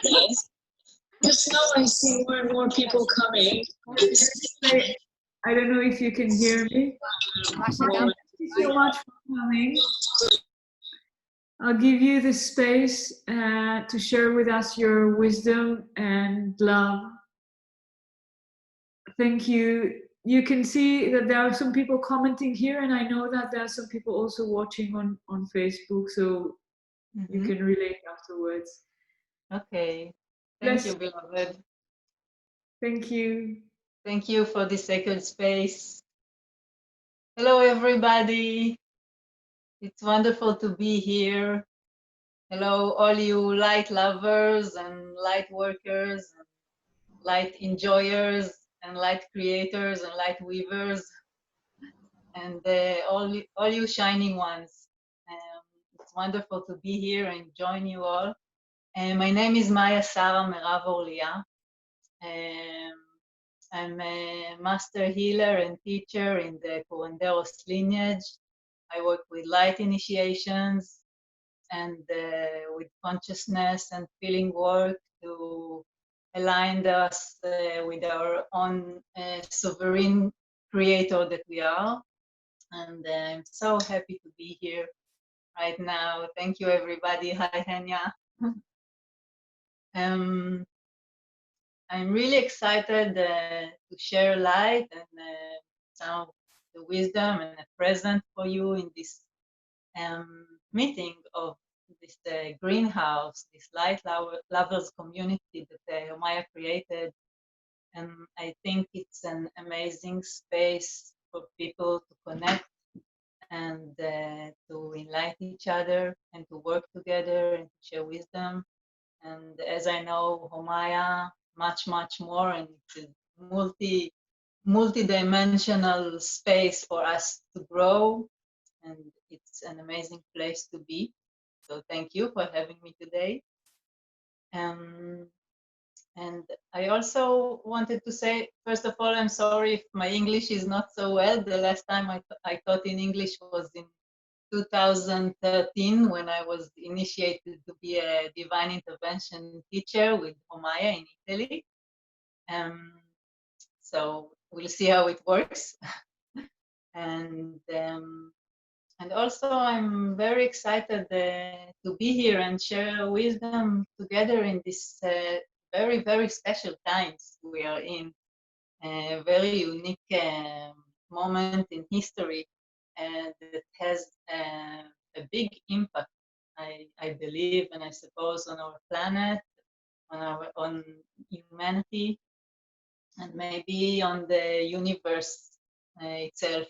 Yes. Just now I see more and more people coming. I don't know if you can hear me. Thank you so much for coming. I'll give you the space to share with us your wisdom and love. Thank you. You can see that there are some people commenting here, and I know that there are some people also watching on Facebook, so you can relate afterwards. Okay. Thank you, beloved. Thank you. Thank you for this sacred space. Hello, everybody. It's wonderful to be here. Hello, all you light lovers and light workers, and light enjoyers and light creators and light weavers, and all you shining ones. It's wonderful to be here and join you all. My name is Maya Sarah Merav Orliyah. I'm a master healer and teacher in the Curanderos lineage. I work with light initiations and with consciousness and feeling work to align us with our own sovereign creator that we are. And I'm so happy to be here right now. Thank you, everybody. Hi, Henya. I'm really excited to share light and some of the wisdom and a present for you in this meeting of this greenhouse, this light lovers community that Maya created. And I think it's an amazing space for people to connect and to enlighten each other and to work together and to share wisdom. And as I know, Homaya, much more, and it's a multi-dimensional space for us to grow, and it's an amazing place to be. So thank you for having me today. And I also wanted to say, first of all, I'm sorry if my English is not so well. The last time I taught in English was in 2013 when I was initiated to be a divine intervention teacher with Homaya in Italy. So we'll see how it works. And also I'm very excited to be here and share wisdom together in this very special times we are in. A very unique moment in history that has a big impact, I believe, and I suppose on our planet, on humanity, and maybe on the universe itself.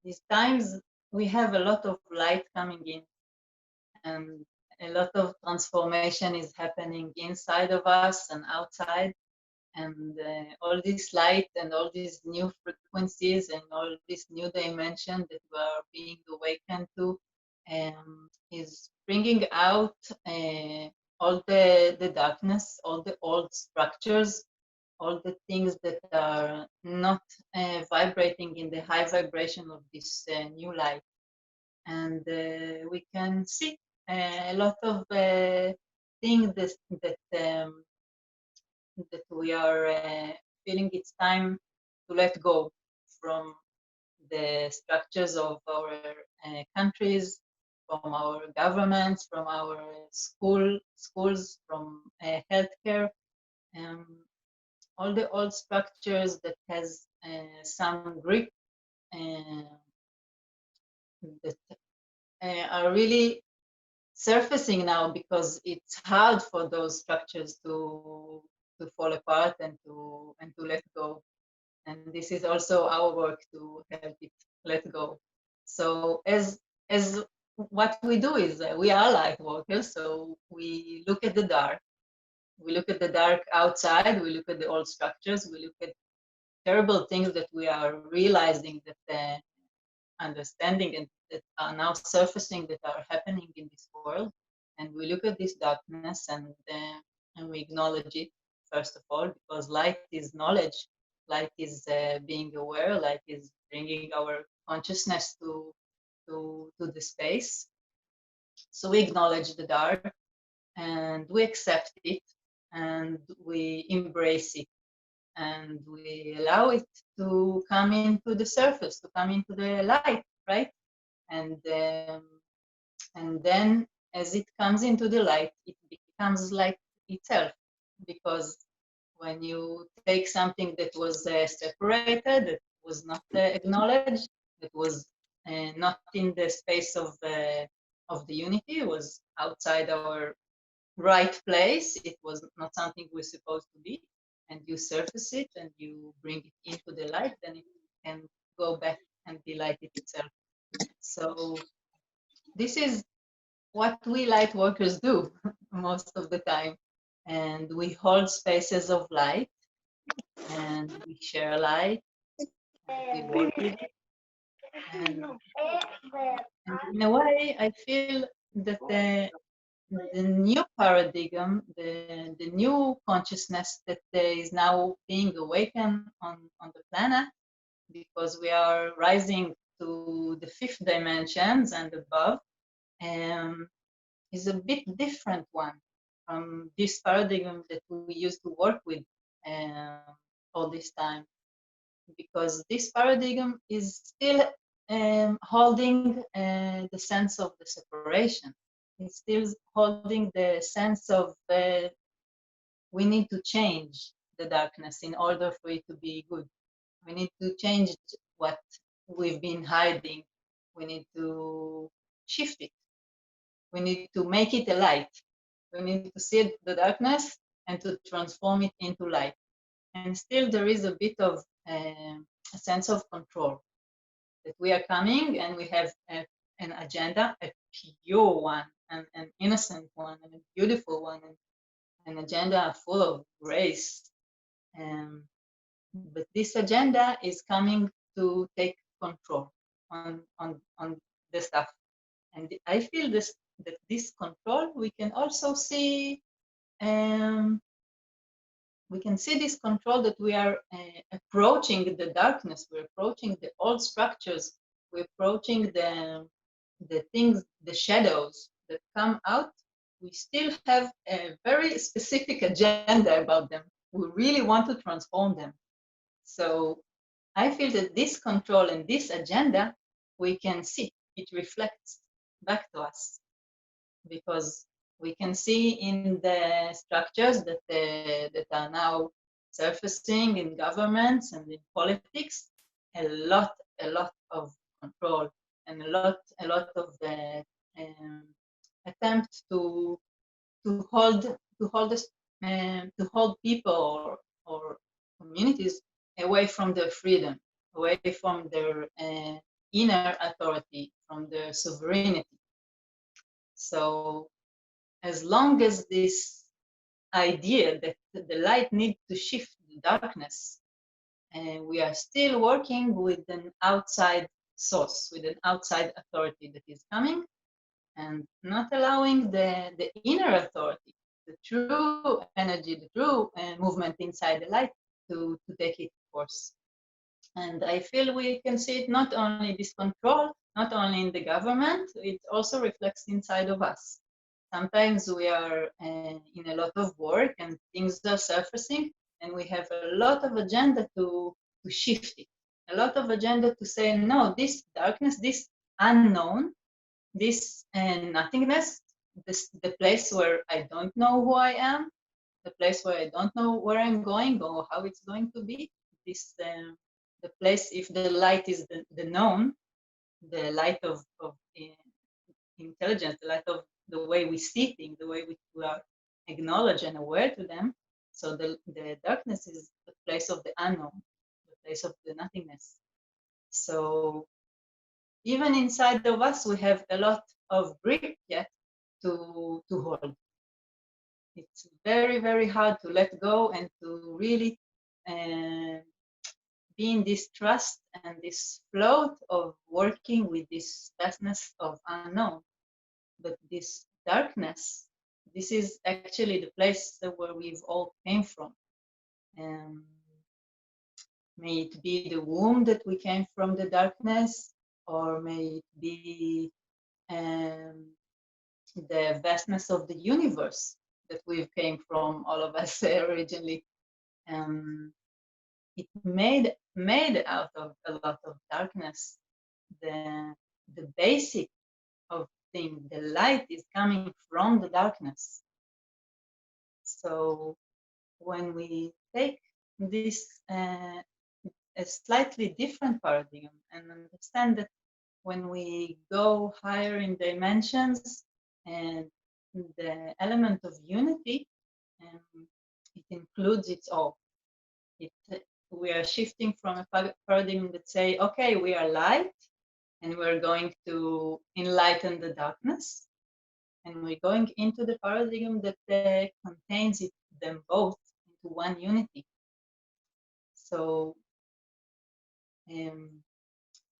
These times we have a lot of light coming in, and a lot of transformation is happening inside of us and outside. And all this light and all these new frequencies and all this new dimension that we are being awakened to is bringing out all the darkness, all the old structures, all the things that are not vibrating in the high vibration of this new light. And we can see a lot of things that we are feeling it's time to let go from the structures of our countries, from our governments, from our schools, from healthcare, all the old structures that has some grip that are really surfacing now because it's hard for those structures to fall apart and to let go. And this is also our work to help it let go. So as what we do is we are light workers, so we look at the dark. We look at the dark outside, we look at the old structures, we look at terrible things that we are realizing that understanding and that are now surfacing that are happening in this world. And we look at this darkness and we acknowledge it, first of all, because light is knowledge, light is being aware, light is bringing our consciousness to the space. So we acknowledge the dark and we accept it, and we embrace it, and we allow it to come into the surface, to come into the light, right? And then as it comes into the light, it becomes light itself, because when you take something that was separated, that was not acknowledged, that was not in the space of the unity, was outside our right place, it was not something we're supposed to be, and you surface it and you bring it into the light, then it can go back and be light itself. So this is what we light workers do most of the time. And we hold spaces of light, and we share light, and we work with it. And in a way, I feel that the new paradigm, the new consciousness that is now being awakened on the planet, because we are rising to the fifth dimensions and above, is a bit different one from this paradigm that we used to work with all this time, because this paradigm is still holding the sense of the separation. It's still holding the sense of we need to change the darkness in order for it to be good. We need to change what we've been hiding. We need to shift it. We need to make it a light. We need to see the darkness and to transform it into light. And still there is a bit of a sense of control, that we are coming and we have an agenda, a pure one, and an innocent one, and a beautiful one, and an agenda full of grace. But this agenda is coming to take control on the stuff. And I feel that this control, we can also see, we can see this control, that we are approaching the darkness, we're approaching the old structures, we're approaching the things, the shadows that come out. We still have a very specific agenda about them. We really want to transform them. So I feel that this control and this agenda, we can see, it reflects back to us, because we can see in the structures that that are now surfacing in governments and in politics a lot of control, and a lot of attempt to hold people or communities away from their freedom, away from their inner authority, from their sovereignty. So as long as this idea that the light needs to shift the darkness, we are still working with an outside source, with an outside authority that is coming, and not allowing the inner authority, the true energy, the true movement inside the light to take its course. And I feel we can see it not only this control, not only in the government, it also reflects inside of us. Sometimes we are in a lot of work and things are surfacing, and we have a lot of agenda to shift it, a lot of agenda to say, no, this darkness, this unknown, this nothingness, the place where I don't know who I am, the place where I don't know where I'm going or how it's going to be, this the place, if the light is the known, the light of intelligence, the light of the way we see things, the way we are acknowledged and aware to them. So the darkness is the place of the unknown, the place of the nothingness. So even inside of us, we have a lot of grip yet to hold. It's very, very hard to let go and to really be in this trust and this float of working with this vastness of unknown. But this darkness, this is actually the place where we've all came from. May it be the womb that we came from the darkness, or may it be the vastness of the universe that we came from, all of us originally. It made out of a lot of darkness the basic of thing. The light is coming from the darkness. So when we take this a slightly different paradigm and understand that when we go higher in dimensions and the element of unity, it includes it all. We are shifting from a paradigm that say, okay, we are light and we're going to enlighten the darkness. And we're going into the paradigm that contains them both into one unity. So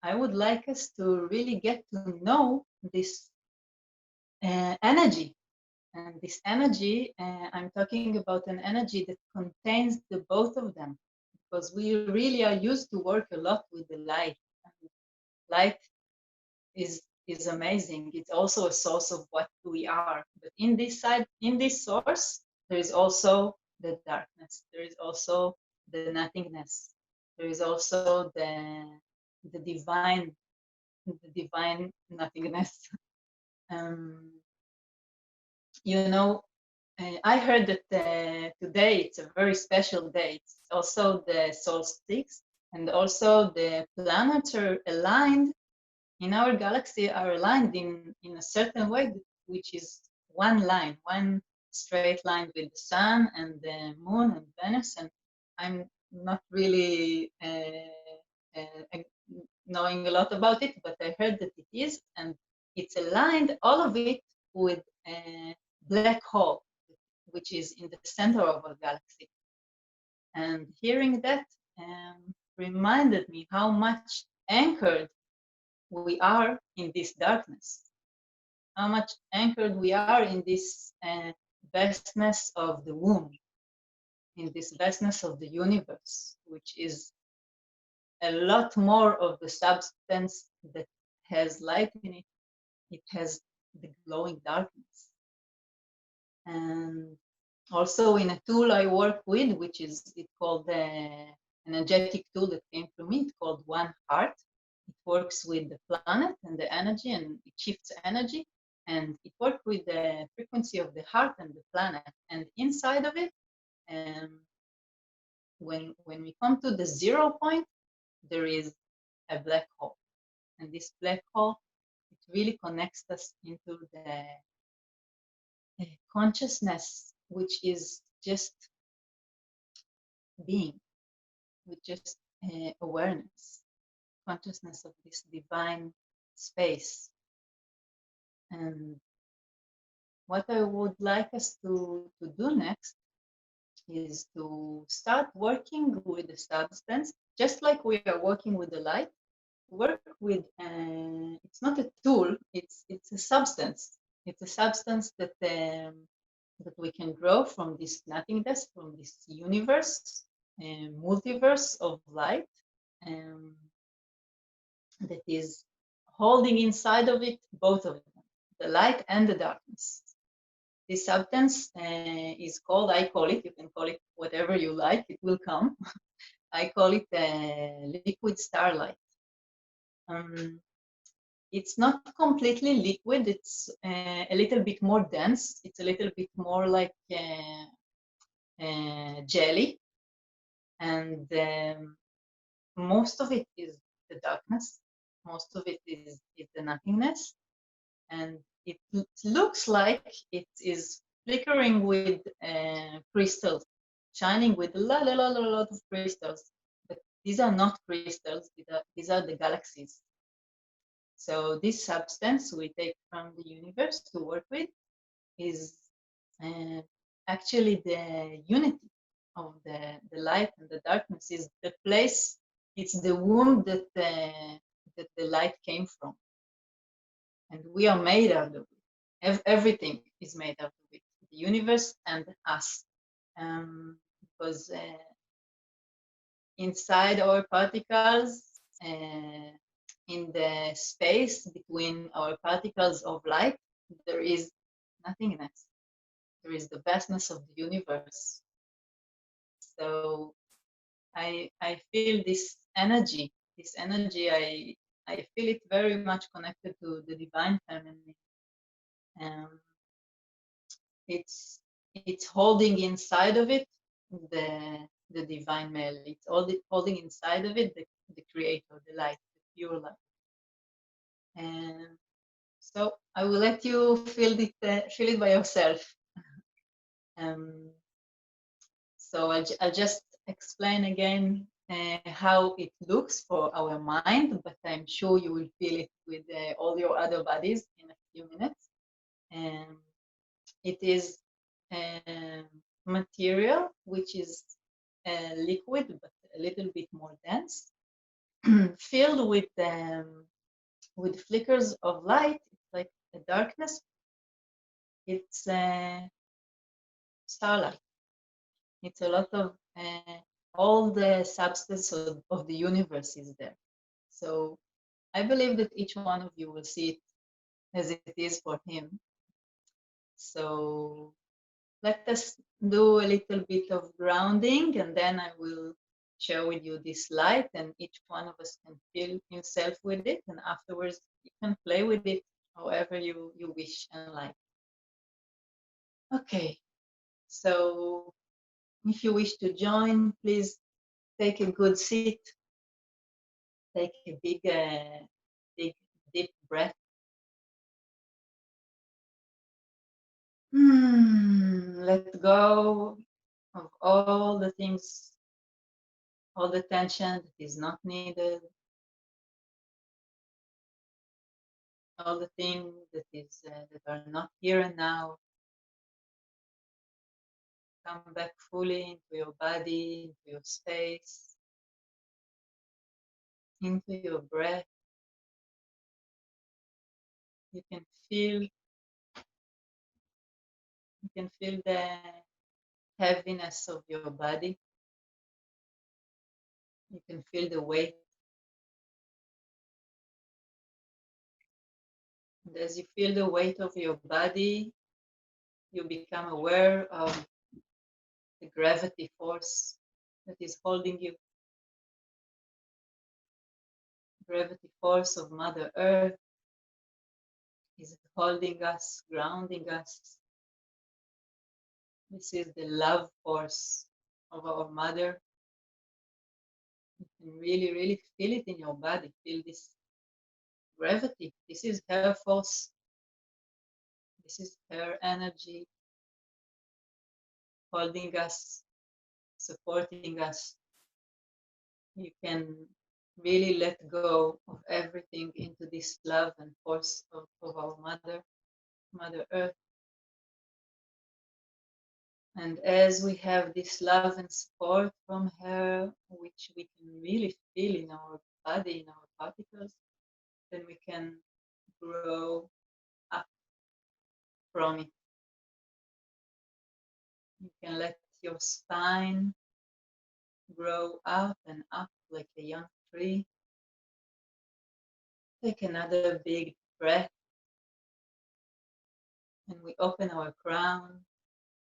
I would like us to really get to know this energy. And this energy, I'm talking about an energy that contains the both of them, because we really are used to work a lot with the light. And light is amazing. It's also a source of what we are. But in this side, in this source, there is also the darkness. There is also the nothingness. There is also the divine nothingness. You know, I heard that today it's a very special day. It's also the solstice, and also the planets are aligned in our galaxy, are aligned in a certain way, which is one line, one straight line with the sun and the moon and Venus. And I'm not really knowing a lot about it, but I heard that it is, and it's aligned, all of it, with a black hole, which is in the center of our galaxy. And hearing that reminded me how much anchored we are in this darkness, how much anchored we are in this vastness of the womb, in this vastness of the universe, which is a lot more of the substance that has light in it. It has the glowing darkness. And also in a tool I work with, which is called the energetic tool that came to me, it's called One Heart. It works with the planet and the energy, and it shifts energy, and it works with the frequency of the heart and the planet. And inside of it, when we come to the 0 point, there is a black hole. And this black hole, it really connects us into the consciousness, which is just being, with just awareness, consciousness of this divine space. And what I would like us to do next is to start working with the substance, just like we are working with the light. Work with, it's not a tool, it's a substance. It's a substance that that we can grow from this nothingness, from this universe, multiverse of light, that is holding inside of it both of them, the light and the darkness. This substance is called, I call it, you can call it whatever you like, it will come. I call it liquid starlight. It's not completely liquid, it's a little bit more dense, it's a little bit more like jelly, and most of it is the darkness, most of it is the nothingness, and it looks like it is flickering with crystals, shining with a lot of crystals, but these are not crystals, these are the galaxies. So this substance we take from the universe to work with is actually the unity of the light and the darkness, is the place, it's the womb that the light came from. And we are made out of it. Everything is made out of it, the universe and us. Because inside our particles, in the space between our particles of light, there is nothingness. There is the vastness of the universe. So I feel this energy. This energy, I feel it very much connected to the divine feminine. Um, it's holding inside of it the divine male. It's holding inside of it the creator, the light, the pure light. And so I will let you feel it by yourself. So I'll just explain again how it looks for our mind, but I'm sure you will feel it with all your other bodies in a few minutes. It is material which is liquid, but a little bit more dense, filled with flickers of light. It's like a darkness. It's starlight. It's a lot of all the substance of the universe is there. So I believe that each one of you will see it as it is for him. So let us do a little bit of grounding, and then I will share with you this light, and each one of us can feel himself with it, and afterwards you can play with it however you wish and like. Okay, so if you wish to join, please take a good seat, take a big deep breath. Let go of all the things, all the tension that is not needed, all the things that are not here and now. Come back fully into your body, into your space, into your breath. You can feel the heaviness of your body. You can feel the weight. And as you feel the weight of your body, you become aware of the gravity force that is holding you. Gravity force of Mother Earth is holding us, grounding us. This is the love force of our Mother. You can really, really feel it in your body. Feel this gravity. This is her force. This is her energy holding us, supporting us. You can really let go of everything into this love and force of our Mother Earth. And as we have this love and support from her, which we can really feel in our body, in our particles, then we can grow up from it. You can let your spine grow up and up like a young tree. Take another big breath, and we open our crown,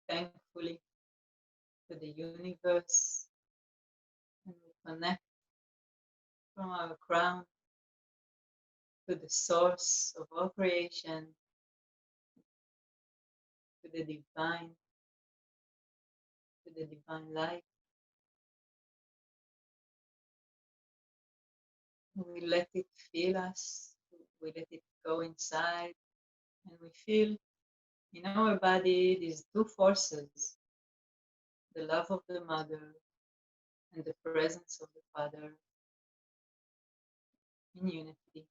thankfully, to the universe, and we connect from our crown to the source of all creation, to the divine light. We let it feel us, we let it go inside, and we feel in our body these two forces, the love of the Mother and the presence of the Father in unity.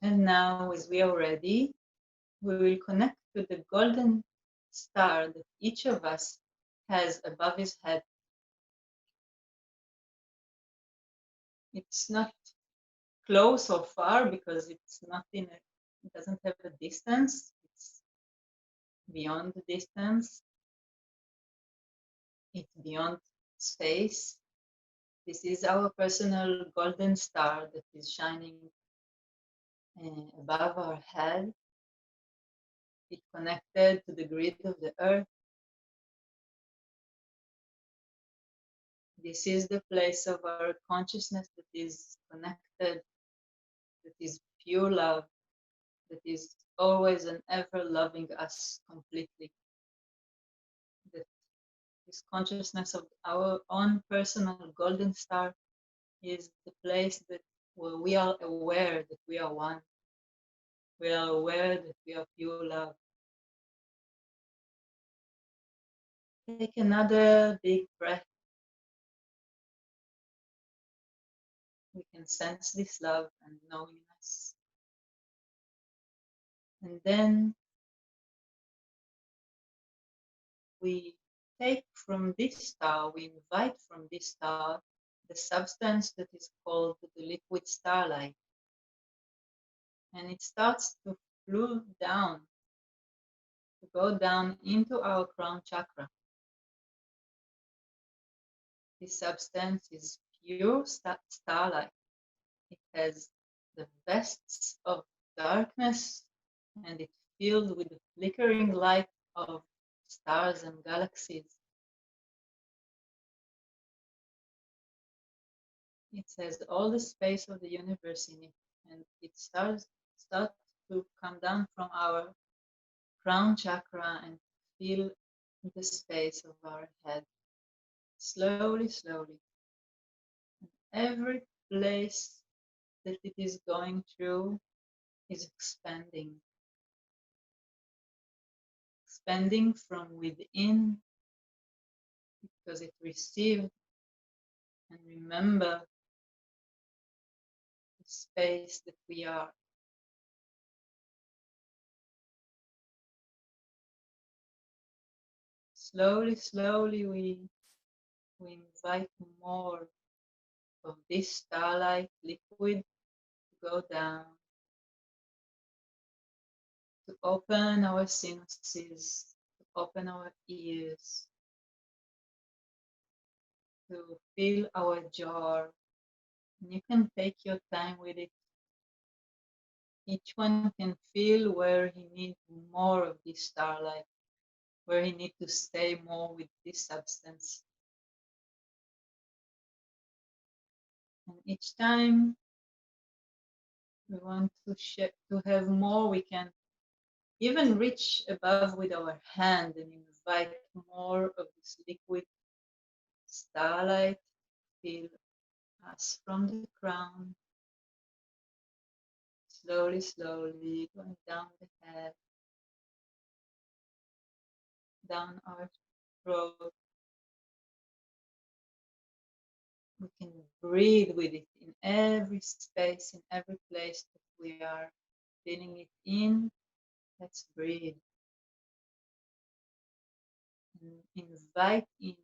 And now, as we are ready, we will connect to the golden star that each of us has above his head. It's not close or far because it's not it doesn't have a distance. It's beyond the distance. It's beyond space. This is our personal golden star that is shining above our head. It connected to the grid of the earth. This is the place of our consciousness that is connected, that is pure love, that is always and ever loving us completely. That this consciousness of our own personal golden star is the place that where we are aware that we are one. We are aware that we are pure love. Take another big breath. We can sense this love and knowingness. And then we take from this star, we invite from this star the substance that is called the liquid starlight. And it starts to flow down, to go down into our crown chakra. This substance is pure starlight. It has the vests of darkness and it's filled with the flickering light of stars and galaxies. It has all the space of the universe in it, and it starts to come down from our crown chakra and fill the space of our head. Slowly, slowly. And every place that it is going through is expanding. Expanding from within because it received and remember the space that we are. Slowly, slowly we invite more of this starlight liquid to go down, to open our sinuses, to open our ears, to fill our jar. And you can take your time with it. Each one can feel where he needs more of this starlight, where he needs to stay more with this substance. And each time we want to have more, we can even reach above with our hand and invite more of this liquid starlight. Feel us from the crown, slowly, slowly going down the head, down our throat. We can breathe with it in every space, in every place that we are feeling it in. Let's breathe. And invite in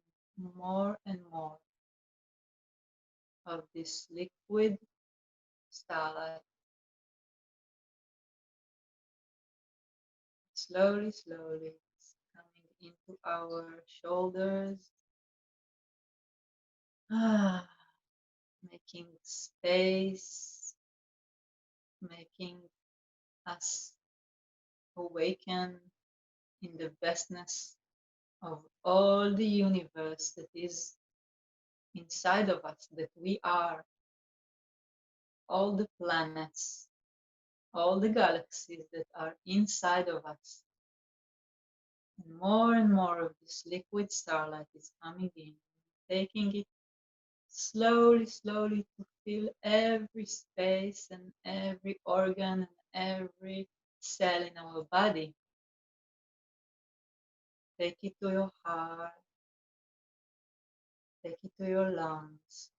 more and more of this liquid starlight. Slowly, slowly, it's coming into our shoulders. Making space, making us awaken in the vastness of all the universe that is inside of us, that we are, all the planets, all the galaxies that are inside of us. And more of this liquid starlight is coming in, taking it slowly, slowly to fill every space and every organ and every cell in our body. Take it to your heart, take it to your lungs,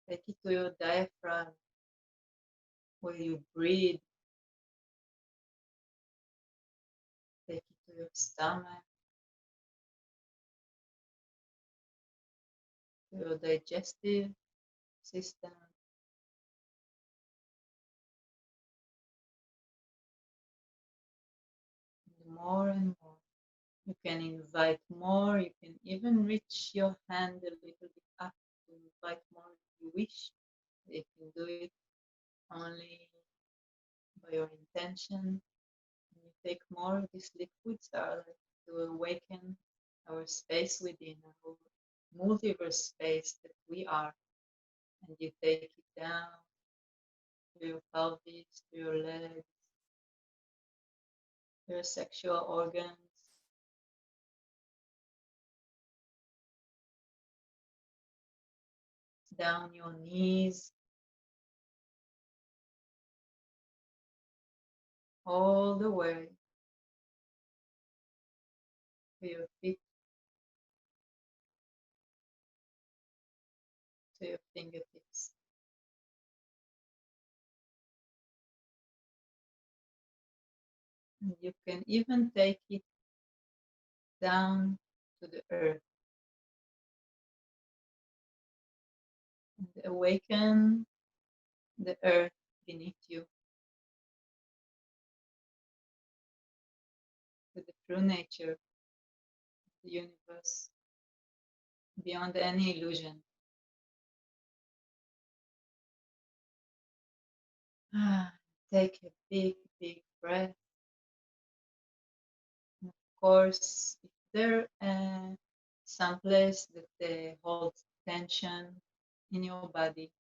take it to your diaphragm, where you breathe. Take it to your stomach, to your digestive system. And more. You can invite more. You can even reach your hand a little bit up to invite more if you wish. You can do it only by your intention. You take more of this liquid starlight to awaken our space within, our multiverse space that we are. And you take it down to your pelvis, to your legs, your sexual organs, down your knees, all the way to your feet, to your fingertips. And you can even take it down to the earth and awaken the earth beneath you to the true nature of the universe beyond any illusion. Take a big, big breath. And of course, if there some place that holds tension in your body,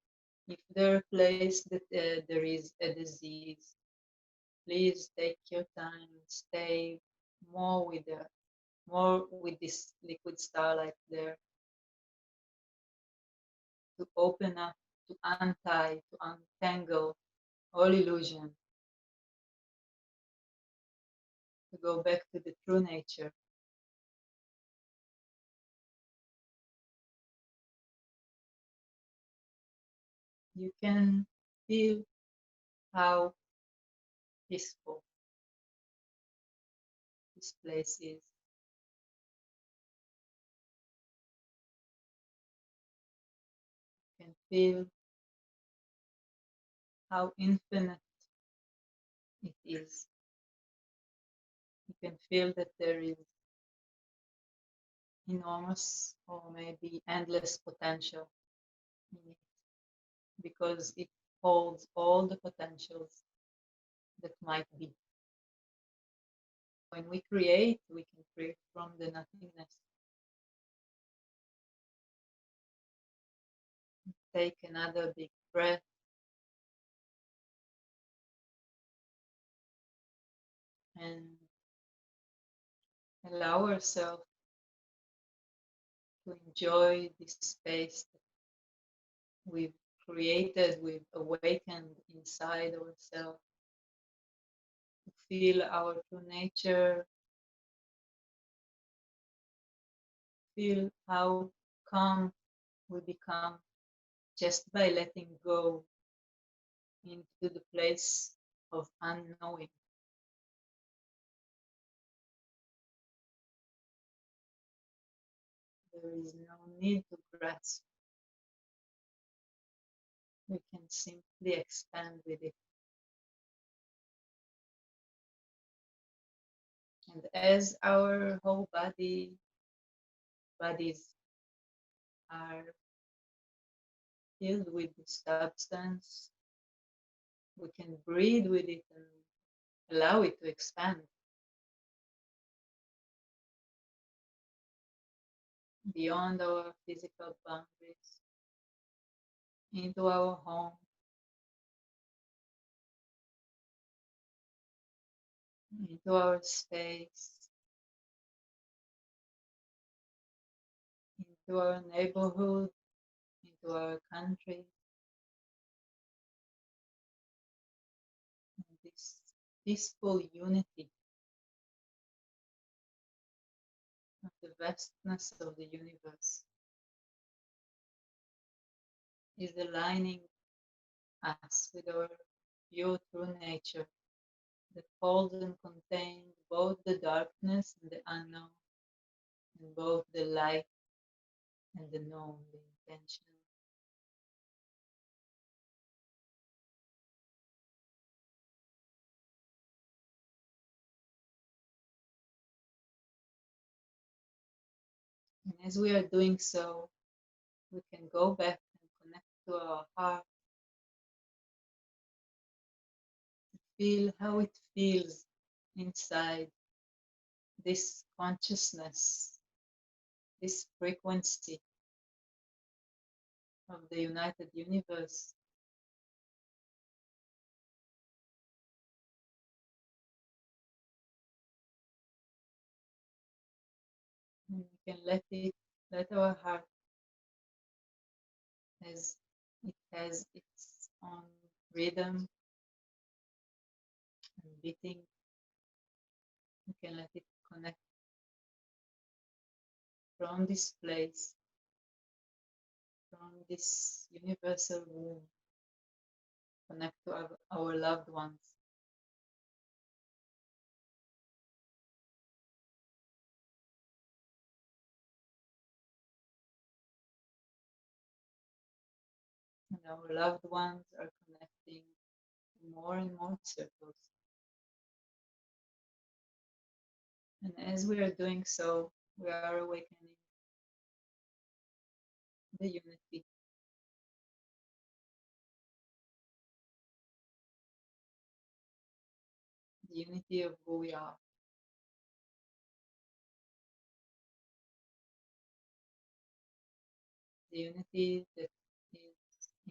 if there a place that there is a disease, please take your time and stay more with this liquid starlight there to open up, to untie, to untangle all illusion, to go back to the true nature. You can feel how peaceful this place is. You can feel how infinite it is. You can feel that there is enormous or maybe endless potential in it because it holds all the potentials that might be. When we can create from the nothingness. Take another big breath. And allow ourselves to enjoy this space that we've created, we've awakened inside ourselves, to feel our true nature, feel how calm we become just by letting go into the place of unknowing. There is no need to grasp. We can simply expand with it. And as our whole bodies are filled with the substance, we can breathe with it and allow it to expand beyond our physical boundaries, into our home, into our space, into our neighborhood, into our country. And this peaceful unity of the vastness of the universe is aligning us with our pure true nature that holds and contains both the darkness and the unknown, and both the light and the known, the intention. And as we are doing so, we can go back and connect to our heart, Feel how it feels inside this consciousness, this frequency of the united universe. And we can let our heart, as it has its own rhythm and beating, we can let it connect from this place, from this universal womb, connect to our loved ones. And our loved ones are connecting more and more circles. And as we are doing so, we are awakening the unity, the unity of who we are. The unity that is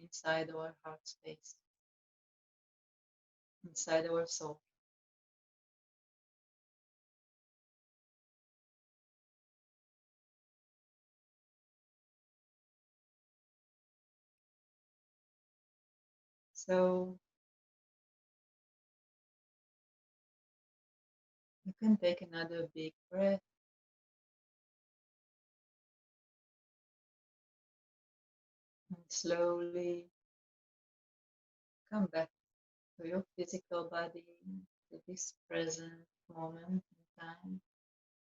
inside our heart space, inside our soul. So you can take another big breath and slowly come back to your physical body, to this present moment in time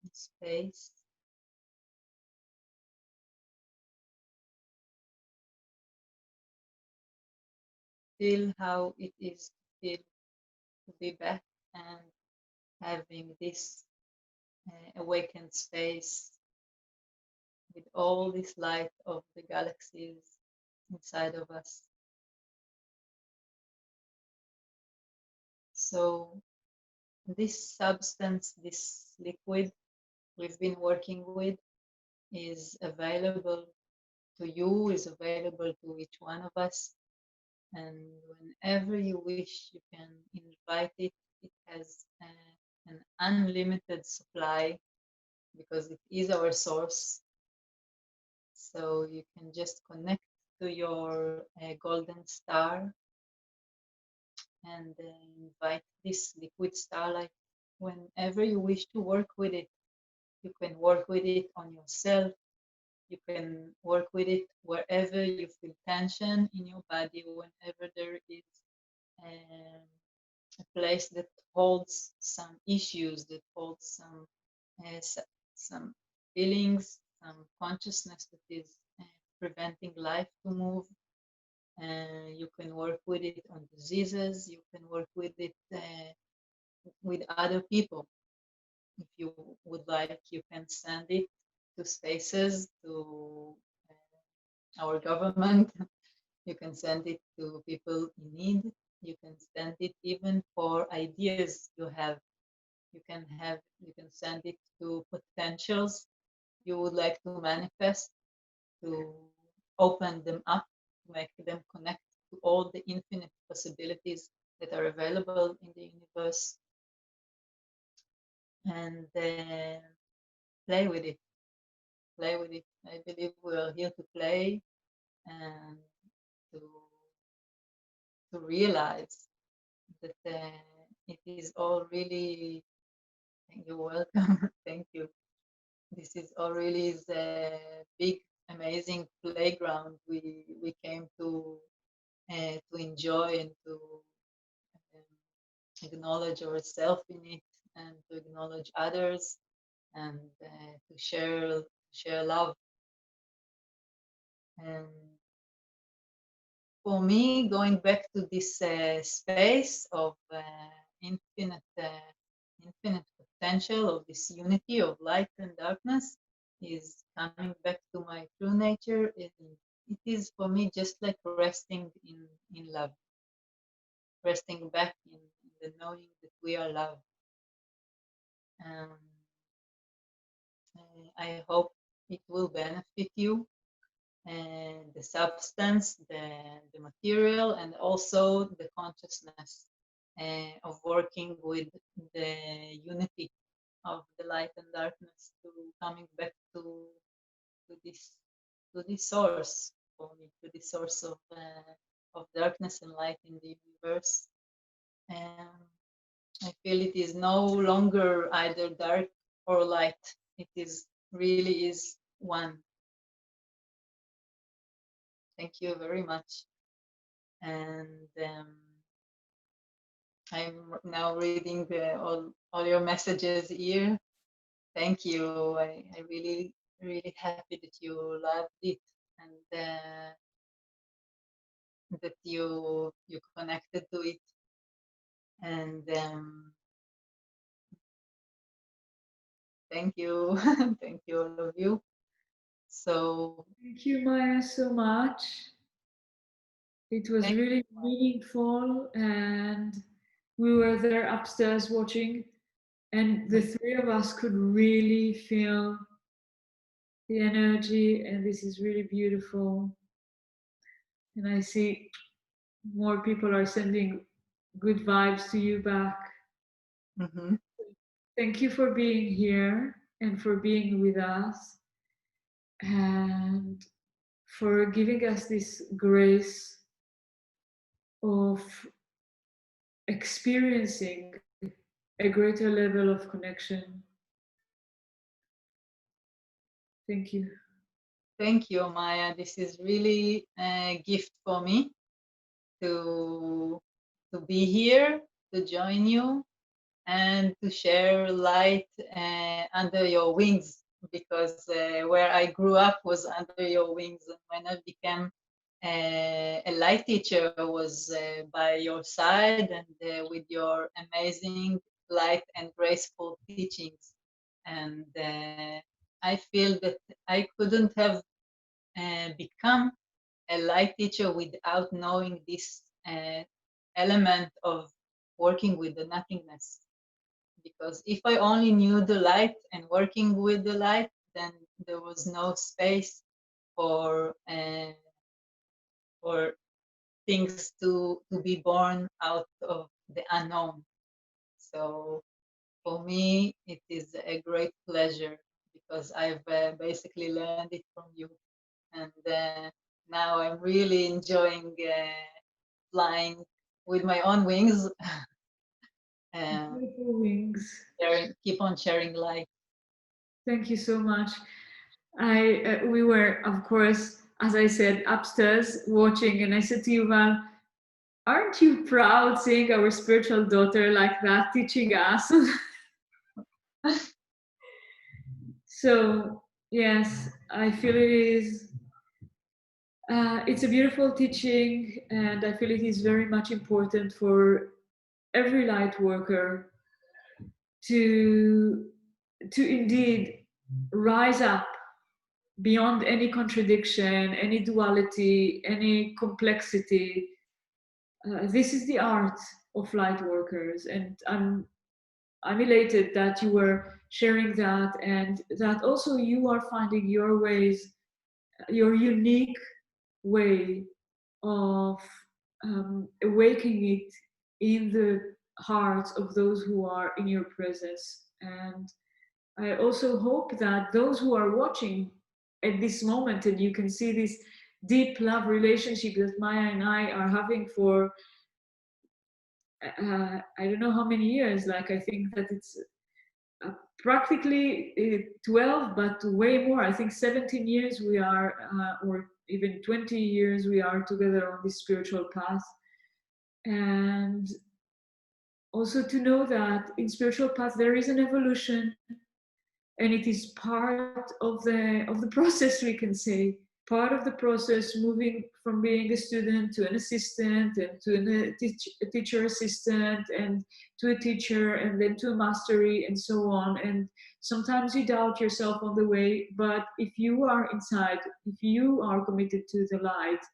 and space. Feel how it is to feel to be back and having this awakened space with all this light of the galaxies inside of us. So this substance, this liquid we've been working with is available to you, is available to each one of us. And whenever you wish, you can invite it. It has an unlimited supply because it is our source. So you can just connect to your golden star and invite this liquid starlight. Whenever you wish to work with it, you can work with it on yourself. You can work with it wherever you feel tension in your body, whenever there is um, a place that holds some issues, that holds some feelings, some consciousness that is preventing life to move. You can work with it on diseases. You can work with it with other people. If you would like, you can send it to spaces, to our government. You can send it to people in need. You can send it even for ideas you have. You can send it to potentials you would like to manifest, to open them up, to make them connect to all the infinite possibilities that are available in the universe, and play with it. Play with it. I believe we are here to play and to realize that it is all really. You're welcome. Thank you. This is all really the big, amazing playground we came to enjoy and to acknowledge ourselves in it, and to acknowledge others, and to share love. And for me, going back to this space of infinite potential, of this unity of light and darkness, is coming back to my true nature. It is for me just like resting in love, resting back in the knowing that we are love. Um, I hope it will benefit you, and the substance, the material, and also the consciousness of working with the unity of the light and darkness, to coming back to this to this source for me, to the source of darkness and light in the universe. And I feel it is no longer either dark or light. It is really is one. Thank you very much. And I'm now reading all your messages here. Thank you. I really happy that you loved it, and that you connected to it. And thank you. Thank you, all of you. So Thank you, Maya, so much. It was really meaningful, and we were there upstairs watching, and the three of us could really feel the energy, and this is really beautiful. And I see more people are sending good vibes to you back. mhm. Thank you for being here and for being with us, and for giving us this grace of experiencing a greater level of connection. Thank you. Thank you, Maya. This is really a gift for me to be here, to join you, and to share light under your wings, because where I grew up was under your wings. And when I became a light teacher, was by your side, and with your amazing light and graceful teachings. And I feel that I couldn't have become a light teacher without knowing this element of working with the nothingness. Because if I only knew the light and working with the light, then there was no space for things to be born out of the unknown. So for me, it is a great pleasure, because I've basically learned it from you. And now I'm really enjoying flying with my own wings. Beautiful wings. Keep on sharing light. Thank you so much. We were, of course, as I said, upstairs watching, and I said to Yuval, aren't you proud seeing our spiritual daughter like that teaching us? So yes, I feel it is. It's a beautiful teaching, and I feel it is very much important for every light worker to indeed rise up beyond any contradiction, any duality, any complexity. This is the art of light workers, and I'm elated that you were sharing that, and that also you are finding your ways, your unique way of awakening it in the hearts of those who are in your presence. And I also hope that those who are watching at this moment, and you can see this deep love relationship that Maya and I are having for I don't know how many years. Like, I think that it's practically 12, but way more. I think 17 years we are, or even 20 years we are together on this spiritual path. And also to know that in spiritual path there is an evolution, and it is part of the process, we can say, part of the process, moving from being a student to an assistant, and to a teacher assistant, and to a teacher, and then to a mastery, and so on. And sometimes you doubt yourself on the way, but if you are inside, if you are committed to the light,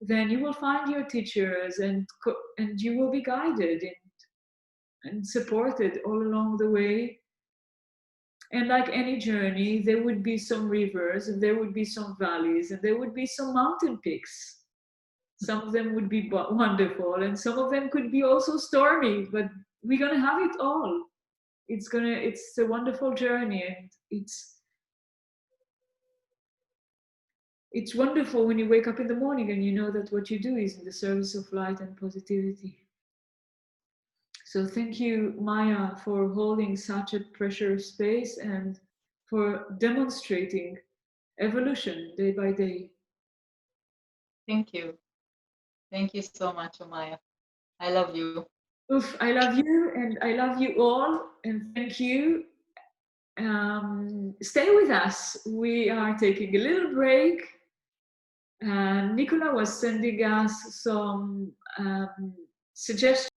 then you will find your teachers, and you will be guided. and supported all along the way. And like any journey, there would be some rivers, and there would be some valleys, and there would be some mountain peaks. Some of them would be wonderful, and some of them could be also stormy, but we're gonna have it all. It's a wonderful journey, and it's wonderful when you wake up in the morning and you know that what you do is in the service of light and positivity. So thank you, Maya, for holding such a precious space and for demonstrating evolution day by day. Thank you. Thank you so much, Omaya. I love you. Oof, I love you and I love you all, and thank you. Stay with us. We are taking a little break. Nicola was sending us some suggestions